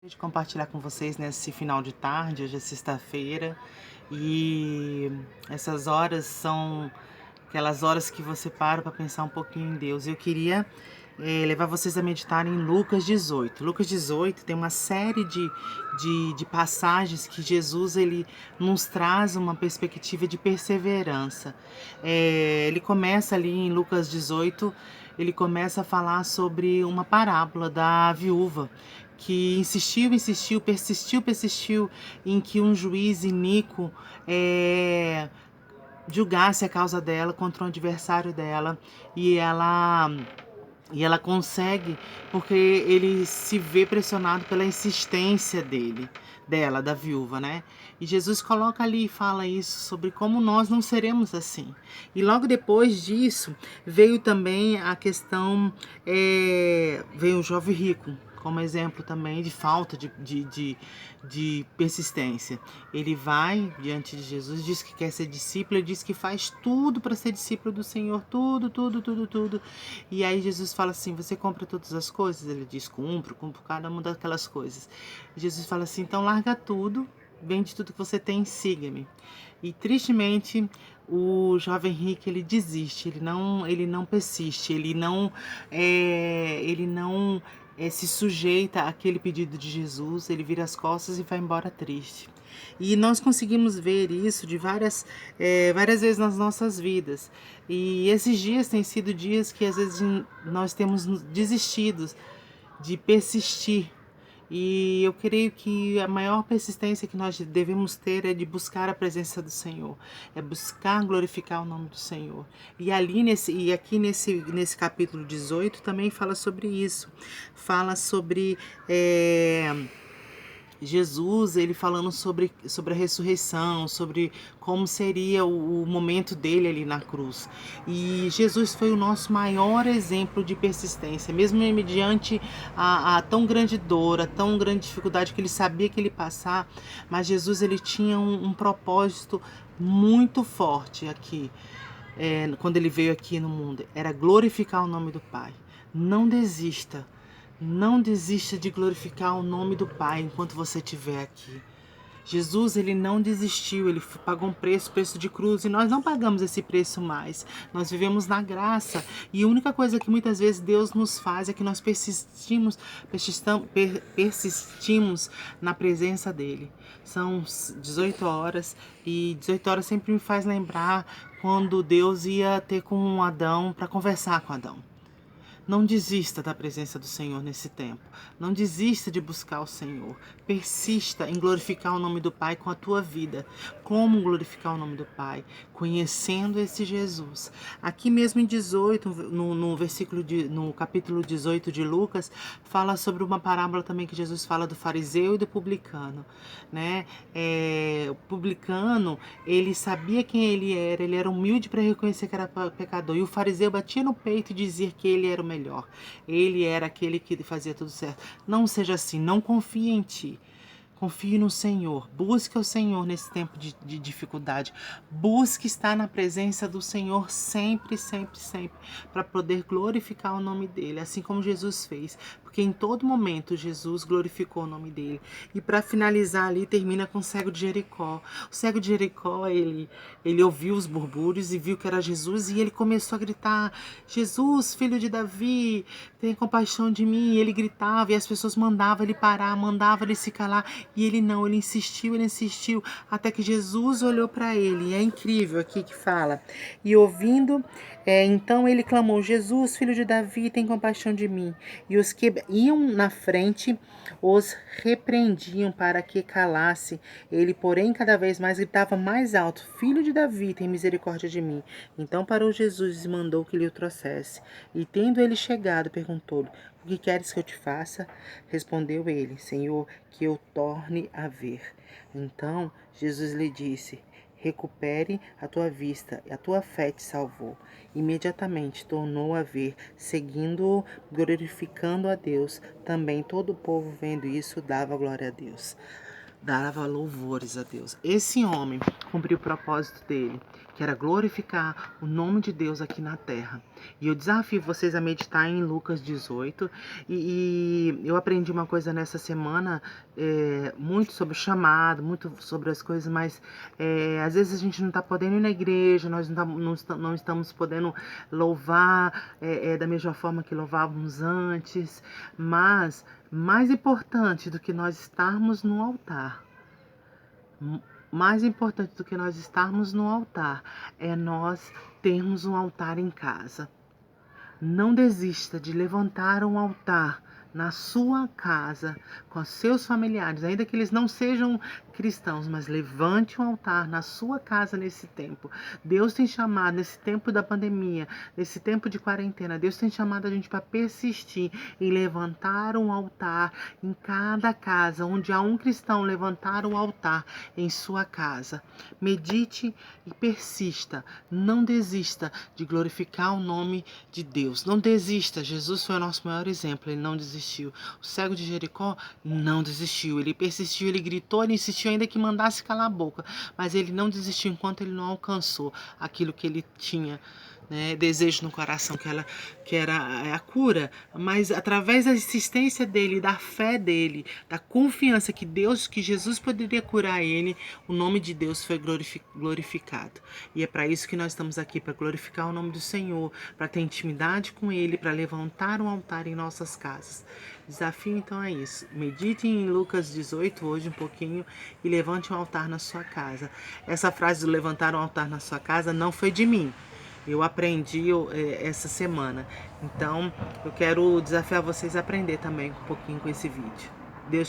De compartilhar com vocês nesse final de tarde, hoje é sexta-feira, e essas horas são aquelas horas que você para pensar um pouquinho em Deus. Eu queria levar vocês a meditar em Lucas 18. Lucas 18 tem uma série de passagens que Jesus ele nos traz uma perspectiva de perseverança. Ele começa ali em Lucas 18, ele começa a falar sobre uma parábola da viúva que insistiu, persistiu em que um juiz iníquo julgasse a causa dela contra um adversário dela, e ela consegue, porque ele se vê pressionado pela insistência dela, da viúva, né? E Jesus coloca ali e fala isso sobre como nós não seremos assim. E logo depois disso veio também a questão, veio o jovem rico como exemplo também de falta de persistência. Ele vai diante de Jesus, diz que quer ser discípulo, diz que faz tudo para ser discípulo do Senhor, tudo. E aí Jesus fala assim: você compra todas as coisas? Ele diz: compro cada uma daquelas coisas. E Jesus fala assim: então larga tudo, vende tudo que você tem e siga-me. E tristemente o jovem rico ele desiste, ele não persiste, ele não se sujeita àquele pedido de Jesus, ele vira as costas e vai embora triste. E nós conseguimos ver isso de várias vezes nas nossas vidas. E esses dias têm sido dias que às vezes nós temos desistido de persistir. E eu creio que a maior persistência que nós devemos ter é de buscar a presença do Senhor, é buscar glorificar o nome do Senhor. E aqui nesse capítulo 18 também fala sobre isso. Fala sobre Jesus, ele falando sobre a ressurreição, sobre como seria o momento dele ali na cruz. E Jesus foi o nosso maior exemplo de persistência, mesmo mediante a tão grande dor, a tão grande dificuldade que ele sabia que ele ia passar, mas Jesus ele tinha um propósito muito forte aqui, quando ele veio aqui no mundo, era glorificar o nome do Pai. Não desista. Não desista de glorificar o nome do Pai enquanto você estiver aqui. Jesus, ele não desistiu, ele pagou um preço de cruz, e nós não pagamos esse preço mais. Nós vivemos na graça, e a única coisa que muitas vezes Deus nos faz é que nós persistimos na presença dele. São 18 horas, e 18 horas sempre me faz lembrar quando Deus ia ter com Adão para conversar com Adão. Não desista da presença do Senhor nesse tempo. Não desista de buscar o Senhor. Persista em glorificar o nome do Pai com a tua vida. Como glorificar o nome do Pai? Conhecendo esse Jesus. Aqui mesmo em 18, no capítulo 18 de Lucas, fala sobre uma parábola também que Jesus fala do fariseu e do publicano, né? O publicano, ele sabia quem ele era humilde para reconhecer que era pecador, e o fariseu batia no peito e dizia que ele era o melhor, ele era aquele que fazia tudo certo. Não seja assim, não confie em ti. Confie no Senhor, busque o Senhor nesse tempo de dificuldade, busque estar na presença do Senhor sempre, para poder glorificar o nome dele, assim como Jesus fez, porque em todo momento Jesus glorificou o nome dele. E para finalizar ali, termina com o cego de Jericó. O cego de Jericó, ele ouviu os burbúrios e viu que era Jesus, e ele começou a gritar: Jesus, filho de Davi, tenha compaixão de mim. E ele gritava, e as pessoas mandavam ele parar, mandavam ele se calar, e ele insistiu, até que Jesus olhou para ele. E é incrível aqui que fala: e ouvindo, então ele clamou: Jesus, filho de Davi, tem compaixão de mim. E os que iam na frente os repreendiam para que calasse. Ele, porém, cada vez mais gritava mais alto: Filho de Davi, tem misericórdia de mim. Então parou Jesus e mandou que lhe o trouxesse. E tendo ele chegado, perguntou-lhe: O que queres que eu te faça? Respondeu ele: Senhor, que eu torne a ver. Então Jesus lhe disse: Recupere a tua vista, e a tua fé te salvou. Imediatamente tornou a ver, seguindo-o, glorificando a Deus. Também todo o povo, vendo isso, dava glória a Deus. Dava louvores a Deus. Esse homem cumprir o propósito dele, que era glorificar o nome de Deus aqui na terra. E eu desafio vocês a meditar em Lucas 18. E eu aprendi uma coisa nessa semana, muito sobre o chamado, muito sobre as coisas, mas às vezes a gente não está podendo ir na igreja, nós não estamos podendo louvar da mesma forma que louvávamos antes, mas mais importante do que nós estarmos no altar, mais importante do que nós estarmos no altar é nós termos um altar em casa. Não desista de levantar um altar na sua casa, com seus familiares, ainda que eles não sejam cristãos, mas levante um altar na sua casa nesse tempo. Deus tem chamado, nesse tempo da pandemia, nesse tempo de quarentena, Deus tem chamado a gente para persistir em levantar um altar em cada casa, onde há um cristão, levantar o altar em sua casa. Medite e persista, não desista de glorificar o nome de Deus. Não desista, Jesus foi o nosso maior exemplo, ele não desistiu. O cego de Jericó não desistiu, ele persistiu, ele gritou, ele insistiu ainda que mandasse calar a boca, mas ele não desistiu enquanto ele não alcançou aquilo que ele tinha, né, desejo no coração, que era a cura. Mas através da insistência dele, da fé dele, da confiança que Jesus poderia curar ele, o nome de Deus foi glorificado. E é para isso que nós estamos aqui, para glorificar o nome do Senhor, para ter intimidade com ele, para levantar um altar em nossas casas. Desafio então é isso. Medite em Lucas 18 hoje um pouquinho e levante um altar na sua casa. Essa frase do levantar um altar na sua casa não foi de mim. Eu aprendi essa semana. Então, eu quero desafiar vocês a aprender também um pouquinho com esse vídeo. Deus te abençoe.